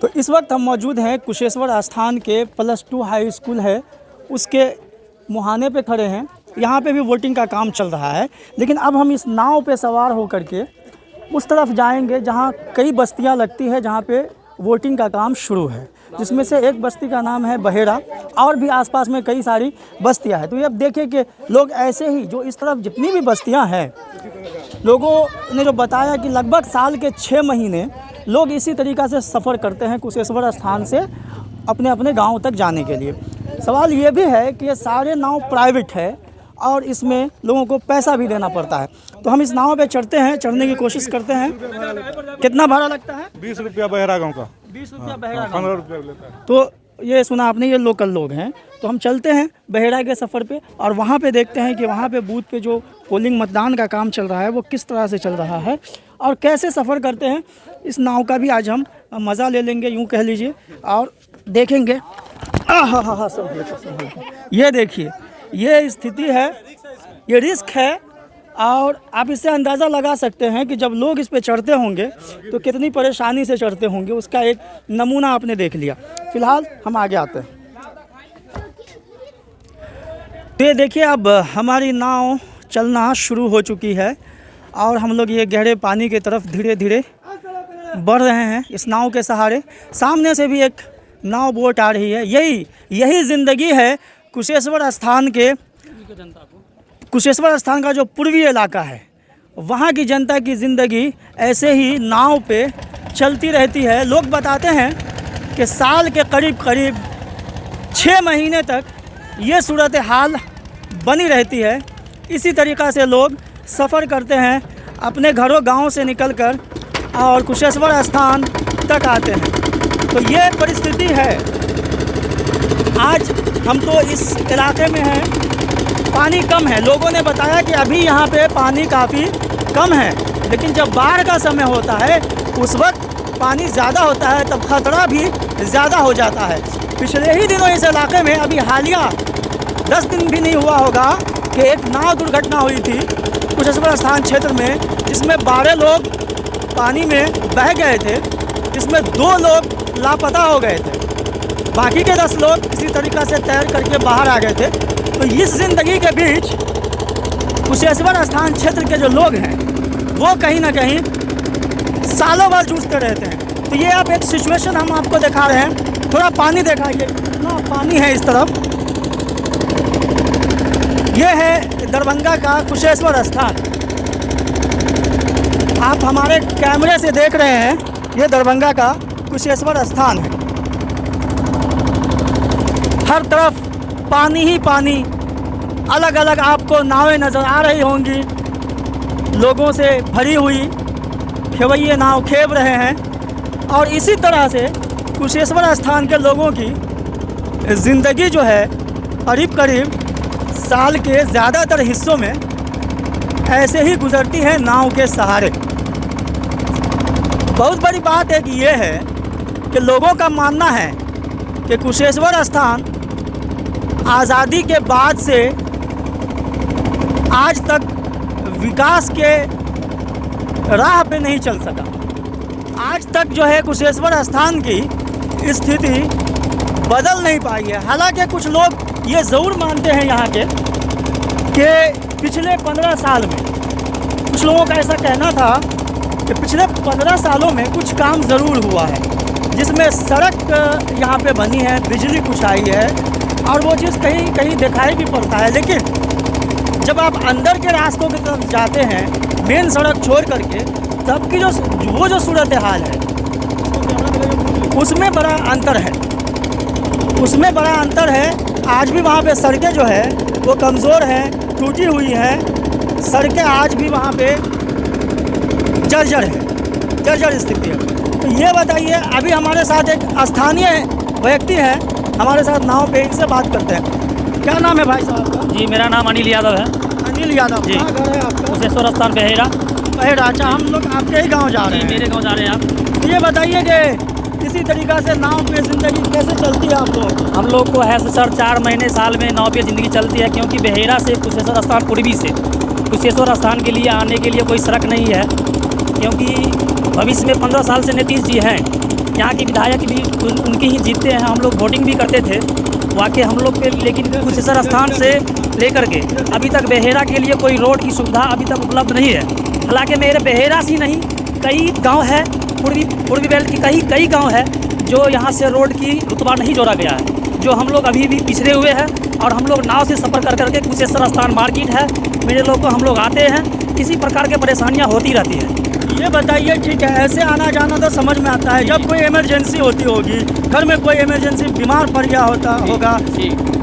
तो इस वक्त हम मौजूद हैं कुशेश्वर स्थान के +2 हाई स्कूल है उसके मुहाने पे खड़े हैं। यहाँ पे भी वोटिंग का काम चल रहा है, लेकिन अब हम इस नाव पे सवार होकर के उस तरफ जाएंगे जहाँ कई बस्तियाँ लगती है, जहाँ पे वोटिंग का काम शुरू है, जिसमें से एक बस्ती का नाम है बहेड़ा और भी आसपास में कई सारी बस्तियाँ हैं। तो ये अब देखिए कि लोग ऐसे ही जो इस तरफ जितनी भी बस्तियाँ हैं, लोगों ने जो बताया कि लगभग साल के 6 महीने लोग इसी तरीक़ा से सफ़र करते हैं कुशेश्वर स्थान से अपने अपने गांव तक जाने के लिए। सवाल ये भी है कि ये सारे नाव प्राइवेट है और इसमें लोगों को पैसा भी देना पड़ता है। तो हम इस नाव पे चढ़ते हैं, चढ़ने की कोशिश करते हैं। कितना भाड़ा लगता है? 20 रुपया बहेड़ा गाँव का। 20 रुपया बहेड़ा, 15 रुपया लेता है। तो ये सुना आपने, ये लोकल लोग हैं। तो हम चलते हैं बहेड़ा के सफ़र पे और वहाँ पे देखते हैं कि वहाँ पे बूथ पे जो पोलिंग मतदान का काम चल रहा है वो किस तरह से चल रहा है और कैसे सफ़र करते हैं। इस नाव का भी आज हम मज़ा ले लेंगे, यूँ कह लीजिए, और देखेंगे। हाँ, सब ये देखिए, ये स्थिति है, ये रिस्क है और आप इससे अंदाज़ा लगा सकते हैं कि जब लोग इस पे चढ़ते होंगे तो कितनी परेशानी से चढ़ते होंगे। उसका एक नमूना आपने देख लिया। फ़िलहाल हम आगे आते हैं। तो ये देखिए, अब हमारी नाव चलना शुरू हो चुकी है और हम लोग ये गहरे पानी की तरफ धीरे धीरे बढ़ रहे हैं इस नाव के सहारे। सामने से भी एक नाव बोट आ रही है। यही ज़िंदगी है कुशेश्वर स्थान के। कुशेश्वर स्थान का जो पूर्वी इलाका है, वहाँ की जनता की ज़िंदगी ऐसे ही नाव पे चलती रहती है। लोग बताते हैं कि साल के करीब 6 महीने तक ये सूरत हाल बनी रहती है। इसी तरीक़ा से लोग सफ़र करते हैं, अपने घरों गांव से निकलकर और कुशेश्वर स्थान तक आते हैं। तो ये परिस्थिति है। आज हम तो इस इलाके में हैं, पानी कम है। लोगों ने बताया कि अभी यहाँ पे पानी काफ़ी कम है, लेकिन जब बाढ़ का समय होता है उस वक्त पानी ज़्यादा होता है, तब खतरा भी ज़्यादा हो जाता है। पिछले ही दिनों इस इलाके में, अभी हालिया 10 दिन भी नहीं हुआ होगा, कि एक नाव दुर्घटना हुई थी कुशेश्वर स्थान क्षेत्र में, जिसमें 12 लोग पानी में बह गए थे, जिसमें 2 लोग लापता हो गए थे। बाकी के 10 लोग इसी तरीक़ा से तैर करके बाहर आ गए थे। तो इस ज़िंदगी के बीच कुशेश्वर स्थान क्षेत्र के जो लोग हैं वो कहीं ना कहीं सालों भर जूझते रहते हैं। तो ये आप एक सिचुएशन हम आपको दिखा रहे हैं। थोड़ा पानी दिखाइए, कितना पानी है इस तरफ। ये है दरभंगा का कुशेश्वर स्थान। आप हमारे कैमरे से देख रहे हैं, ये दरभंगा का कुशेश्वर स्थान है। हर तरफ पानी ही पानी, अलग अलग आपको नावें नज़र आ रही होंगी, लोगों से भरी हुई खेवैये नाव खेव रहे हैं। और इसी तरह से कुशेश्वर स्थान के लोगों की ज़िंदगी जो है करीब साल के ज़्यादातर हिस्सों में ऐसे ही गुजरती है नाव के सहारे। बहुत बड़ी बात एक ये है कि लोगों का मानना है कि कुशेश्वर स्थान आज़ादी के बाद से आज तक विकास के राह पे नहीं चल सका। आज तक जो है कुशेश्वर स्थान की स्थिति बदल नहीं पाई है। हालांकि कुछ लोग ये ज़रूर मानते हैं यहाँ के कि पिछले 15 साल में, कुछ लोगों का ऐसा कहना था कि पिछले 15 सालों में कुछ काम ज़रूर हुआ है, जिसमें सड़क यहाँ पे बनी है, बिजली कुछ आई है और वो चीज़ कहीं कहीं दिखाई भी पड़ता है। लेकिन जब आप अंदर के रास्तों की तरफ जाते हैं, मेन सड़क छोड़ करके, तब की जो सूरत हाल है उसमें बड़ा अंतर है। आज भी वहाँ पे सड़कें जो है वो कमज़ोर हैं, टूटी हुई हैं। सड़कें आज भी वहाँ पे जर्जर स्थिति है। तो ये बताइए, अभी हमारे साथ एक स्थानीय व्यक्ति है हमारे साथ नाव पे, इनसे बात करते हैं। क्या नाम है भाई साहब का? जी, मेरा नाम अनिल यादव है। अनिल यादव जी। कहाँ घर है आपका? कुशेश्वर स्थान बहेड़ा। अच्छा, हम लोग आपके ही गांव जा रहे हैं। मेरे गांव जा रहे हैं आप। तो ये बताइए कि किसी तरीक़ा से नाव पे ज़िंदगी कैसे चलती है आप लोग? हम लोग को है सर 4 महीने साल में नाव पे ज़िंदगी चलती है, क्योंकि बहेड़ा से कुशेश्वर स्थान पूर्वी से कुशेश्वर स्थान के लिए आने के लिए कोई सड़क नहीं है। क्योंकि भविष्य में 15 साल से नीतीश जी हैं, यहाँ के विधायक भी उनके ही जीतते हैं, हम लोग वोटिंग भी करते थे वाकई हम लोग पे, लेकिन कुशेश्वर स्थान से लेकर के अभी तक बेहेरा के लिए कोई रोड की सुविधा अभी तक उपलब्ध नहीं है। हालांकि मेरे बेहेरा से नहीं कई गांव है, पूर्वी बेल्ट की कई गांव है जो यहाँ से रोड की रुतबा नहीं जोड़ा गया है, जो हम लोग अभी भी पिछड़े हुए हैं। और हम लोग नाव से सफ़र कर करके कुशेश्वर स्थान मार्केट है, मेरे लोग को हम लोग आते हैं, किसी प्रकार की परेशानियाँ होती रहती है। ये बताइए, ठीक है, ऐसे आना जाना तो समझ में आता है, जब कोई इमरजेंसी होती होगी, घर में कोई इमरजेंसी बीमार पड़ गया होगा,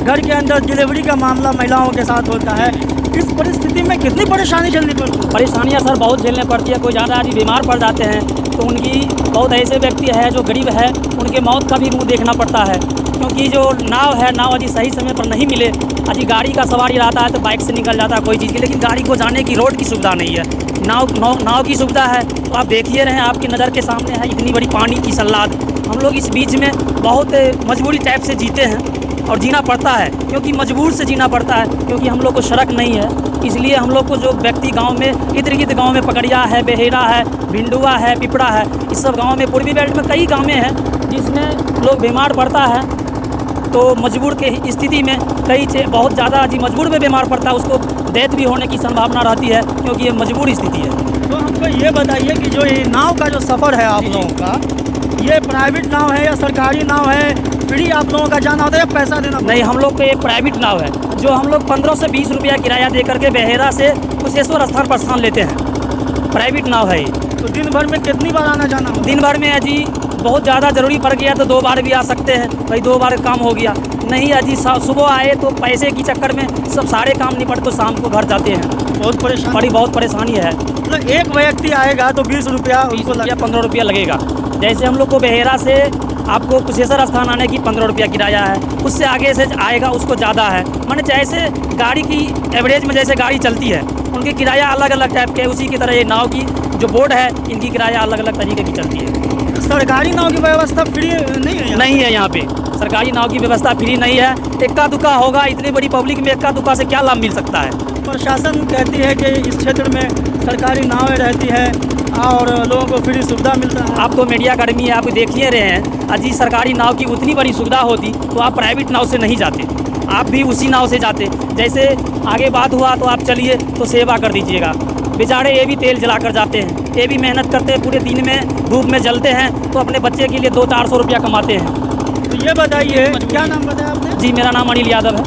घर के अंदर डिलीवरी का मामला महिलाओं के साथ होता है, इस परिस्थिति में कितनी परेशानी झेलनी पड़ती है? परेशानियाँ सर बहुत झेलनी पड़ती है। कोई ज़्यादा आदमी बीमार पड़ जाते हैं तो उनकी, बहुत ऐसे व्यक्ति है जो गरीब है, उनके मौत का भी मुँह देखना पड़ता है, क्योंकि जो नाव यदि सही समय पर नहीं मिले, यदि गाड़ी का सवारी रहता है तो बाइक से निकल जाता है कोई चीज़ की, लेकिन गाड़ी को जाने की रोड की सुविधा नहीं है। नाव की सुविधा है तो आप देखिए रहे हैं, आपकी नज़र के सामने है इतनी बड़ी पानी की सल्लाद। हम लोग इस बीच में बहुत मजबूरी टाइप से जीते हैं और जीना पड़ता है, क्योंकि मजबूर से जीना पड़ता है, क्योंकि हम लोग को सड़क नहीं है। इसलिए हम लोग को जो व्यक्ति गांव में इर्द गिर्द गाँव में पकड़िया है, बेहेरा है, भिंडुआ है, पिपड़ा है, इस सब गाँव में पूर्वी बेल्ट में कई गाँव में हैं जिसमें लोग बीमार पड़ता है तो मजबूर के स्थिति में बहुत ज़्यादा मजबूर में बीमार पड़ता है, उसको डेथ भी होने की संभावना रहती है, क्योंकि ये मजबूर स्थिति है। तो हमको ये बताइए कि जो ये नाव का जो सफ़र है आप लोगों का, ये प्राइवेट नाव है या सरकारी नाव है? फ्री आप लोगों का जाना होता है या पैसा देना? नहीं, हम लोग का एक प्राइवेट नाव है जो हम लोग 15 से 20 रुपया किराया दे करके बेहेरा से कुशेश्वर स्थान प्रस्थान लेते हैं। प्राइवेट नाव है ये। तो दिन भर में कितनी बार आना जाना? दिन भर में अजी बहुत ज़्यादा ज़रूरी पड़ गया तो 2 बार भी आ सकते हैं, भाई 2 बार काम हो गया। नहीं अजी सुबह आए तो पैसे की चक्कर में सब सारे काम निपट तो शाम को घर जाते हैं, बहुत परेशानी है। मतलब एक व्यक्ति आएगा तो 20 रुपया, 15 रुपया लगेगा। जैसे हम लोग को बेहेरा से आपको कुशेश्वर स्थान आने की 15 रुपया किराया है, उससे आगे से आएगा उसको ज़्यादा है। माने जैसे गाड़ी की एवरेज में जैसे गाड़ी चलती है उनकी किराया अलग अलग टाइप के, उसी की तरह ये नाव की जो बोर्ड है इनकी किराया अलग अलग तरीके की चलती है। सरकारी नाव की व्यवस्था फ्री नहीं है? नहीं है, यहाँ पे सरकारी नाव की व्यवस्था फ्री नहीं है। इक्का दुक्का होगा, इतनी बड़ी पब्लिक में इक्का दुक्का से क्या लाभ मिल सकता है? प्रशासन कहती है कि इस क्षेत्र में सरकारी नावें रहती है और लोगों को फ्री सुविधा मिलता है। आप तो मीडिया कर्मी है, आप देखिए रहे हैं, अजी सरकारी नाव की उतनी बड़ी सुविधा होती तो आप प्राइवेट नाव से नहीं जाते, आप भी उसी नाव से जाते। जैसे आगे बात हुआ तो आप चलिए तो सेवा कर दीजिएगा। बेचारे ये भी तेल जला कर जाते हैं, ये भी मेहनत करते हैं, पूरे दिन में धूप में जलते हैं तो अपने बच्चे के लिए 200-400 रुपया कमाते हैं। तो ये बताइए, क्या नाम बताया आपने? जी, मेरा नाम अनिल यादव है।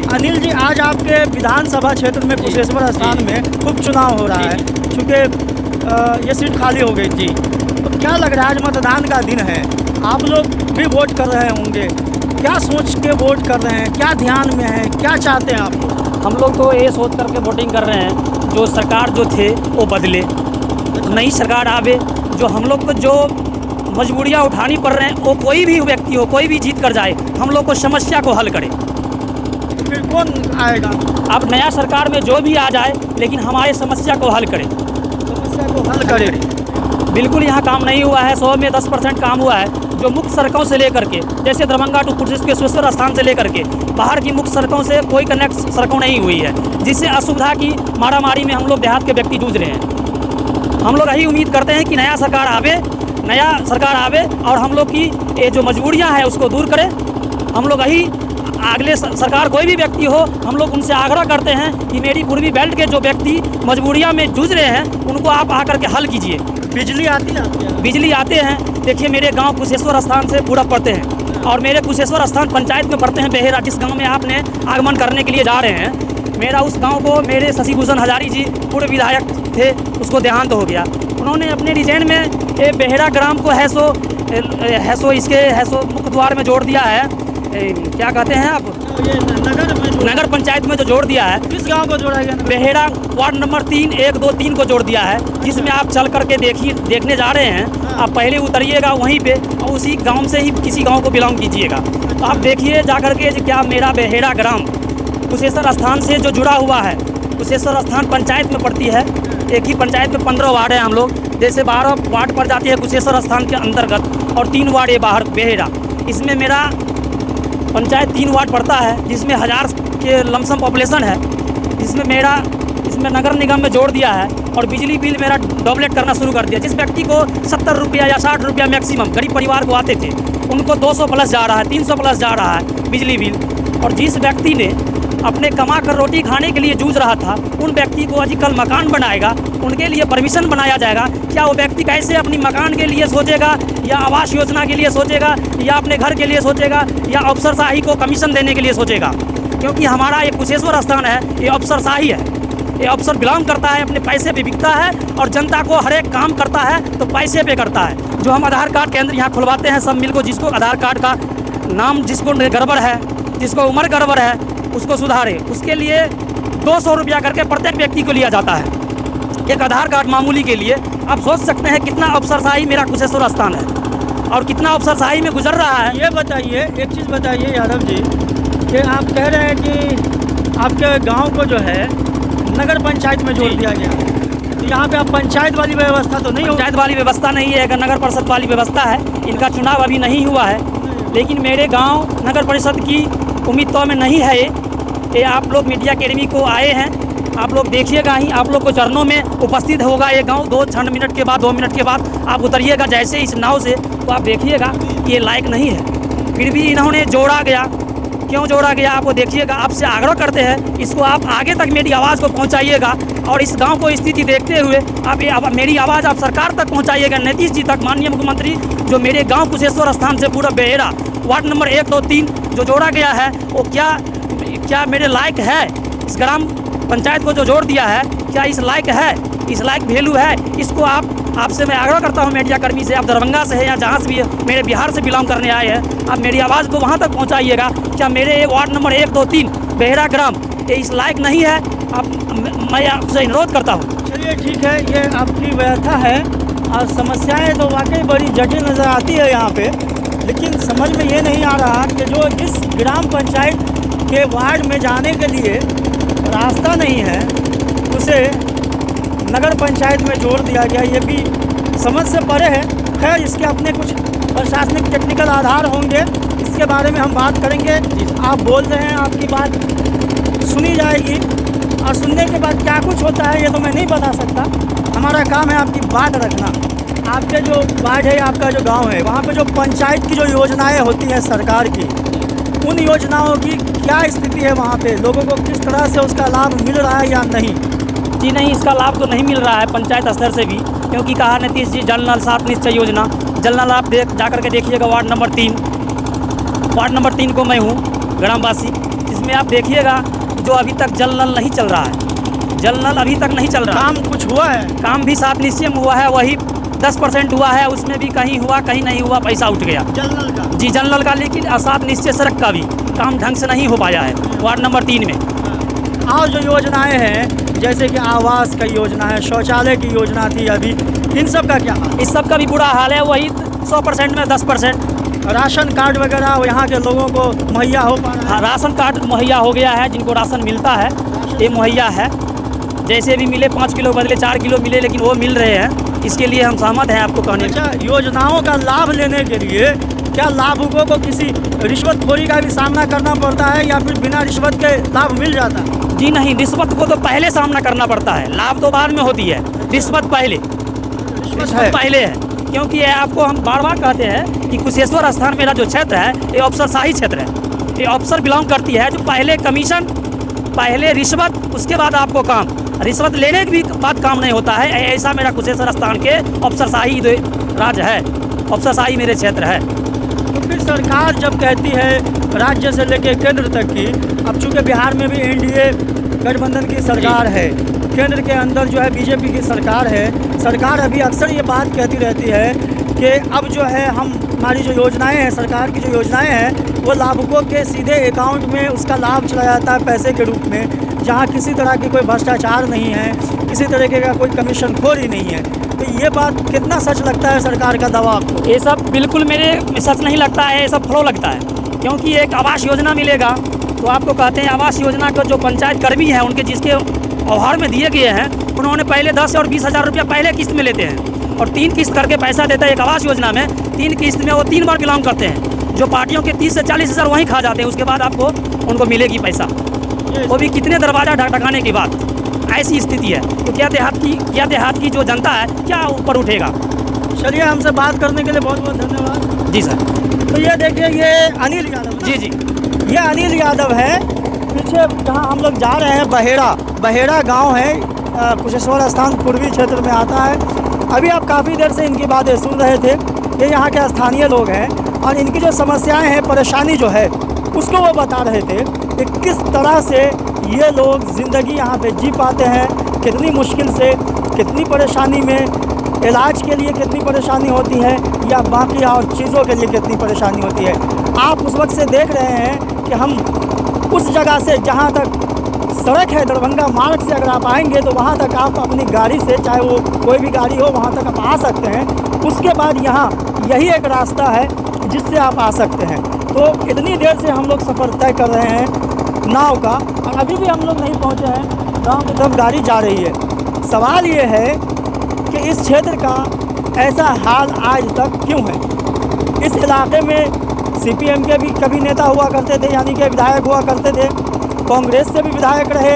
अनिल जी, आज आपके विधानसभा क्षेत्र में कुशेश्वर स्थान में उपचुनाव हो रहा है, चूँकि ये सीट खाली हो गई थी, तो क्या लग रहा है आज मतदान का दिन है, आप लोग भी वोट कर रहे होंगे, क्या सोच के वोट कर रहे हैं, क्या ध्यान में है, क्या चाहते हैं आप? हम लोग तो ये सोच करके वोटिंग कर रहे हैं जो सरकार जो थे वो बदले, नई सरकार आवे, जो हम लोग को जो मजबूरियाँ उठानी पड़ रहे हैं वो कोई भी व्यक्ति हो, कोई भी जीत कर जाए, हम लोग को समस्या को हल करे। तो फिर कौन आएगा? अब नया सरकार में जो भी आ जाए लेकिन हमारे समस्या को हल करे। समस्या को हल करे। बिल्कुल यहाँ काम नहीं हुआ है, 100 में 10% काम हुआ है। जो मुख्य सड़कों से लेकर के, जैसे दरभंगा टू कुशेश्वर स्थान से लेकर के बाहर की मुख्य सड़कों से कोई कनेक्ट सड़कों नहीं हुई है, जिससे असुविधा की मारामारी में हम लोग देहात के व्यक्ति जूझ रहे हैं। हम लोग यही उम्मीद करते हैं कि नया सरकार आवे और हम लोग की ये जो मजबूरियां हैं उसको दूर करे। हम लोग यही अगले सरकार कोई भी व्यक्ति हो, हम लोग उनसे आग्रह करते हैं कि मेरी पूर्वी बेल्ट के जो व्यक्ति मजबूरियां में जूझ रहे हैं उनको आप आकर के हल कीजिए। बिजली आती है? बिजली आते हैं, देखिए मेरे गांव कुशेश्वर स्थान से पूरा पड़ते हैं और मेरे कुशेश्वर स्थान पंचायत में पड़ते हैं बेहेरा, जिस गांव में आपने आगमन करने के लिए जा रहे हैं। मेरा उस गांव को मेरे शशिभूषण हजारी जी पूर्व विधायक थे, उसको देहांत हो गया। उन्होंने अपने डिजाइन में ये बेहेरा ग्राम को हैसो मुख्य द्वार में जोड़ दिया है, क्या कहते हैं आप, नगर पंचायत में जो जोड़ दिया है। किस गांव को जोड़ा गया? बेहेरा वार्ड नंबर 3, 1, 2, 3 को जोड़ दिया है, जिसमें आप चल करके देखने जा रहे हैं। आप पहले उतरिएगा वहीं पे और उसी गांव से ही किसी गांव को बिलोंग कीजिएगा, तो आप देखिए जा करके क्या मेरा बेहेरा ग्राम कुशेश्वर स्थान से जो जुड़ा हुआ है। कुशेश्वर स्थान पंचायत में पड़ती है, एक ही पंचायत में 15 वार्ड हैं हम लोग, जैसे 12 वार्ड पड़ जाती है कुशेश्वर स्थान के अंतर्गत और 3 वार्ड ये बाहर बेहेरा। इसमें मेरा पंचायत 3 वार्ड पड़ता है, जिसमें 1000 के लमसम पॉपुलेशन है, जिसमें इसमें नगर निगम में जोड़ दिया है और बिजली बिल मेरा डबलेट करना शुरू कर दिया। जिस व्यक्ति को 70 रुपया या 60 रुपया मैक्सिमम गरीब परिवार को आते थे, उनको 200 प्लस जा रहा है, 300 प्लस जा रहा है बिजली बिल। और जिस व्यक्ति ने अपने कमा कर रोटी खाने के लिए जूझ रहा था, उन व्यक्ति को आज कल मकान बनाएगा, उनके लिए परमिशन बनाया जाएगा। क्या वो व्यक्ति कैसे अपनी मकान के लिए सोचेगा, या आवास योजना के लिए सोचेगा, या अपने घर के लिए सोचेगा, या अफसरशाही को कमीशन देने के लिए सोचेगा? क्योंकि हमारा ये कुशेश्वर स्थान है, ये अफसरशाही है, ये अफसर बिलोंग करता है, अपने पैसे पे बिकता है और जनता को हर एक काम करता है तो पैसे पे करता है। जो हम आधार कार्ड केंद्र यहाँ खुलवाते हैं सब मिल को, जिसको आधार कार्ड का नाम जिसको गड़बड़ है, जिसको उम्र गड़बड़ है, उसको सुधारे, उसके लिए 200 रुपया करके प्रत्येक व्यक्ति को लिया जाता है एक आधार कार्ड मामूली के लिए। आप सोच सकते हैं कितना अफसरशाही मेरा कुशेश्वर स्थान है और कितना अफसरशाही में गुजर रहा है। ये बताइए, एक चीज़ बताइए यादव जी, कि आप कह रहे हैं कि आपके गांव को जो है नगर पंचायत में जोड़ दिया गया, तो यहाँ पे आप पंचायत वाली व्यवस्था तो नहीं हो? पंचायत वाली व्यवस्था नहीं है, अगर नगर परिषद वाली व्यवस्था है। इनका चुनाव अभी नहीं हुआ है, लेकिन मेरे गांव नगर परिषद की उम्मीद तो में नहीं है। ये आप लोग मीडिया अकेडमी को आए हैं, आप लोग देखिएगा ही, आप लोग को चरणों में उपस्थित होगा ये गांव। 2 मिनट के बाद 2 मिनट के बाद आप उतरिएगा जैसे इस नाव से, तो आप देखिएगा कि ये लायक नहीं है, फिर भी इन्होंने जोड़ा गया। क्यों जोड़ा गया आप वो देखिएगा। आपसे आग्रह करते हैं इसको आप आगे तक मेरी आवाज़ को पहुंचाइएगा और इस गांव को स्थिति देखते हुए आप मेरी आवाज़ आप सरकार तक पहुंचाइएगा, नीतीश जी तक, माननीय मुख्यमंत्री। जो मेरे गांव कुशेश्वर स्थान से पूरा बेहरा वार्ड नंबर 1, 2, 3 जो जोड़ा गया है, वो क्या मेरे लायक है? इस ग्राम पंचायत को जो जोड़ दिया है, क्या इस लायक है? इस लायक वैल्यू है? इसको आपसे मैं आग्रह करता हूं मीडिया कर्मी से, आप दरभंगा से हैं या जहां से भी मेरे बिहार से बिलोंग करने आए हैं, आप मेरी आवाज़ को वहां तक पहुंचाइएगा। क्या मेरे वार्ड नंबर 1, 2, 3 बेहरा ग्राम ये इस लायक नहीं है? मैं आपसे अनुरोध करता हूँ। चलिए ठीक है, ये आपकी व्यथा है और समस्याएं तो वाकई बड़ी जटिल नज़र आती है यहाँ पे, लेकिन समझ में ये नहीं आ रहा कि जो जिस ग्राम पंचायत के वार्ड में जाने के लिए रास्ता नहीं है, उसे नगर पंचायत में जोड़ दिया गया, ये भी समझ से परे है। खैर, इसके अपने कुछ प्रशासनिक टेक्निकल आधार होंगे, इसके बारे में हम बात करेंगे। आप बोल रहे हैं, आपकी बात सुनी जाएगी और सुनने के बाद क्या कुछ होता है ये तो मैं नहीं बता सकता। हमारा काम है आपकी बात रखना। आपके जो वार्ड है, आपका जो गांव है, वहाँ पे जो पंचायत की जो योजनाएं होती हैं सरकार की, उन योजनाओं की क्या स्थिति है? वहाँ पे लोगों को किस तरह से उसका लाभ मिल रहा है या नहीं? जी नहीं, इसका लाभ तो नहीं मिल रहा है पंचायत स्तर से भी, क्योंकि कहा नीतीश जी जल नल 7 निश्चय योजना, जल नल आप जाकर के देखिएगा वार्ड नंबर 3 को मैं हूँ ग्रामवासी, जिसमें आप देखिएगा जो अभी तक जल नल नहीं चल रहा है, जल नल अभी तक नहीं चल रहा। काम कुछ हुआ है? काम भी 7 निश्चय में हुआ है, वही 10% हुआ है, उसमें भी कहीं हुआ कहीं नहीं हुआ, पैसा उठ गया जल नल का। जी, जल नल का, लेकिन 7 निश्चय सड़क का भी काम ढंग से नहीं हो पाया है वार्ड नंबर 3 में। और जो योजनाएं हैं जैसे कि आवास का योजना है, शौचालय की योजना थी अभी, इन सब का क्या हाल? इस सब का भी बुरा हाल है, वही 100% में 10%। राशन कार्ड वगैरह यहाँ के लोगों को मुहैया हो पा रहा है? हाँ, राशन कार्ड मुहैया हो गया है, जिनको राशन मिलता है ये मुहैया है। जैसे भी मिले 5 किलो बदले 4 किलो मिले, लेकिन वो मिल रहे हैं, इसके लिए हम सहमत हैं आपको कहने। अच्छा, योजनाओं का लाभ लेने के लिए क्या लाभुकों को किसी रिश्वतखोरी का भी सामना करना पड़ता है या फिर बिना रिश्वत के लाभ मिल जाता है? जी नहीं, रिश्वत को तो पहले सामना करना पड़ता है, लाभ तो बाद में होती है, रिश्वत पहले है। क्योंकि ये आपको हम बार बार कहते हैं कि कुशेश्वर स्थान मेरा जो क्षेत्र है ये अफसरशाही क्षेत्र है, ये अफसर बिलोंग करती है, जो पहले कमीशन, पहले रिश्वत, उसके बाद आपको काम, रिश्वत लेने के भी बाद काम नहीं होता है। ऐसा मेरा कुशेश्वर स्थान के अफसरशाही राज है, अफसरशाही मेरे क्षेत्र है। तो फिर सरकार जब कहती है राज्य से लेकर केंद्र तक की, अब चूँकि बिहार में भी एनडीए गठबंधन की सरकार है, केंद्र के अंदर जो है बीजेपी की सरकार है, सरकार अभी अक्सर ये बात कहती रहती है कि अब जो है हमारी जो योजनाएं हैं, सरकार की जो योजनाएं हैं, वो लाभुकों के सीधे अकाउंट में उसका लाभ चला जाता है पैसे के रूप में, जहाँ किसी तरह की कोई भ्रष्टाचार नहीं है, किसी तरीके का कोई कमीशन खोरी नहीं है। तो ये बात कितना सच लगता है सरकार का दावा आपको? ये सब बिल्कुल मेरे सच नहीं लगता है, ये सब फ्लो लगता है। क्योंकि एक आवास योजना मिलेगा तो आपको कहते हैं आवास योजना का जो पंचायत कर्मी हैं, उनके जिसके आहार में दिए गए हैं, उन्होंने पहले 10 और 20 हज़ार रुपया पहले किस्त में लेते हैं और 3 किस्त करके पैसा देता है एक आवास योजना में। 3 किस्त में वो 3 बार बिलोंग करते हैं, जो पार्टियों के 30 से 40 हज़ार वहीं खा जाते हैं, उसके बाद आपको उनको मिलेगी पैसा, वो भी कितने दरवाज़ा ढकढकाने के बाद। ऐसी स्थिति है, तो क्या देहात की जो जनता है क्या ऊपर उठेगा। चलिए, हमसे बात करने के लिए बहुत बहुत धन्यवाद। जी सर। तो ये देखिए, ये अनिल यादव, जी जी। ये अनिल यादव है। पीछे जहाँ हम लोग जा रहे हैं, बहेड़ा गांव है, कुशेश्वर स्थान पूर्वी क्षेत्र में आता है। अभी आप काफ़ी देर से इनकी बातें सुन रहे थे। ये यहाँ के स्थानीय लोग हैं और इनकी जो समस्याएं हैं, परेशानी जो है, उसको वो बता रहे थे कि किस तरह से ये लोग ज़िंदगी यहाँ पे जी पाते हैं, कितनी मुश्किल से, कितनी परेशानी में, इलाज के लिए कितनी परेशानी होती है या बाकी और चीज़ों के लिए कितनी परेशानी होती है। आप उस वक्त से देख रहे हैं कि हम उस जगह से जहाँ तक सड़क है, दरभंगा मार्ग से अगर आप आएंगे तो वहाँ तक आप अपनी गाड़ी से, चाहे वो कोई भी गाड़ी हो, वहाँ तक आप आ सकते हैं। उसके बाद यहाँ यही एक रास्ता है जिससे आप आ सकते हैं। तो इतनी देर से हम लोग सफ़र तय कर रहे हैं नाव का, और अभी भी हम लोग नहीं पहुँचे हैं। गाँव की तरफ गाड़ी जा रही है। सवाल ये है कि इस क्षेत्र का ऐसा हाल आज तक क्यों है। इस इलाके में CPM के भी कभी नेता हुआ करते थे, यानी कि विधायक हुआ करते थे, कांग्रेस से भी विधायक रहे,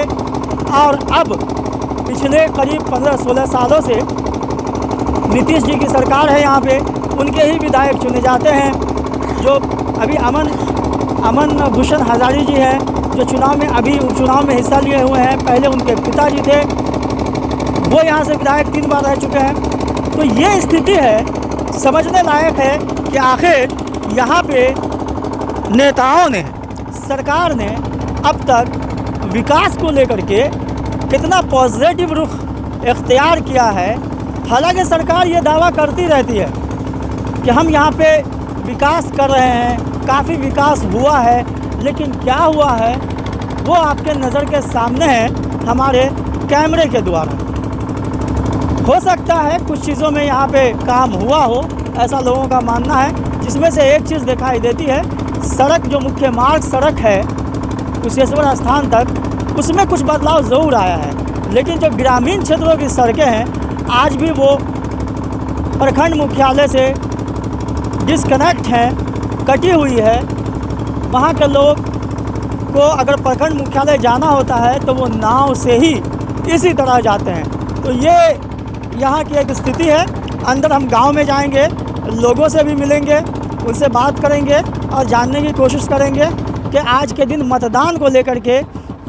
और अब पिछले करीब 15-16 सालों से नीतीश जी की सरकार है यहाँ पे, उनके ही विधायक चुने जाते हैं। जो अभी अमन भूषण हजारी जी हैं, जो चुनाव में अभी उपचुनाव में हिस्सा लिए हुए हैं, पहले उनके पिताजी थे, वो यहाँ से विधायक 3 बार रह चुके हैं। तो ये स्थिति है, समझने लायक है कि आखिर यहाँ पे नेताओं ने, सरकार ने अब तक विकास को लेकर के कितना पॉजिटिव रुख इख्तियार किया है। हालांकि सरकार ये दावा करती रहती है कि हम यहाँ पे विकास कर रहे हैं, काफ़ी विकास हुआ है, लेकिन क्या हुआ है वो आपके नज़र के सामने है, हमारे कैमरे के द्वारा। हो सकता है कुछ चीज़ों में यहाँ पे काम हुआ हो, ऐसा लोगों का मानना है, जिसमें से एक चीज़ दिखाई देती है, सड़क, जो मुख्य मार्ग सड़क है कुशेश्वर स्थान तक, उसमें कुछ बदलाव ज़रूर आया है। लेकिन जो ग्रामीण क्षेत्रों की सड़कें हैं, आज भी वो प्रखंड मुख्यालय से डिस्कनेक्ट हैं, कटी हुई है। वहाँ के लोग को अगर प्रखंड मुख्यालय जाना होता है तो वो नाव से ही इसी तरह जाते हैं। तो ये यहाँ की एक स्थिति है। अंदर हम गांव में जाएंगे, लोगों से भी मिलेंगे, उनसे बात करेंगे और जानने की कोशिश करेंगे कि आज के दिन मतदान को लेकर के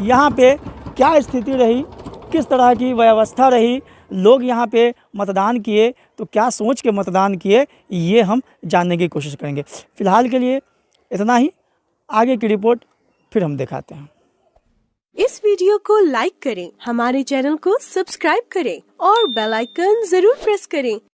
यहाँ पे क्या स्थिति रही, किस तरह की व्यवस्था रही, लोग यहाँ पे मतदान किए तो क्या सोच के मतदान किए, ये हम जानने की कोशिश करेंगे। फ़िलहाल के लिए इतना ही, आगे की रिपोर्ट फिर हम दिखाते हैं। इस वीडियो को लाइक करें, हमारे चैनल को सब्सक्राइब करें और बेल आइकन जरूर प्रेस करें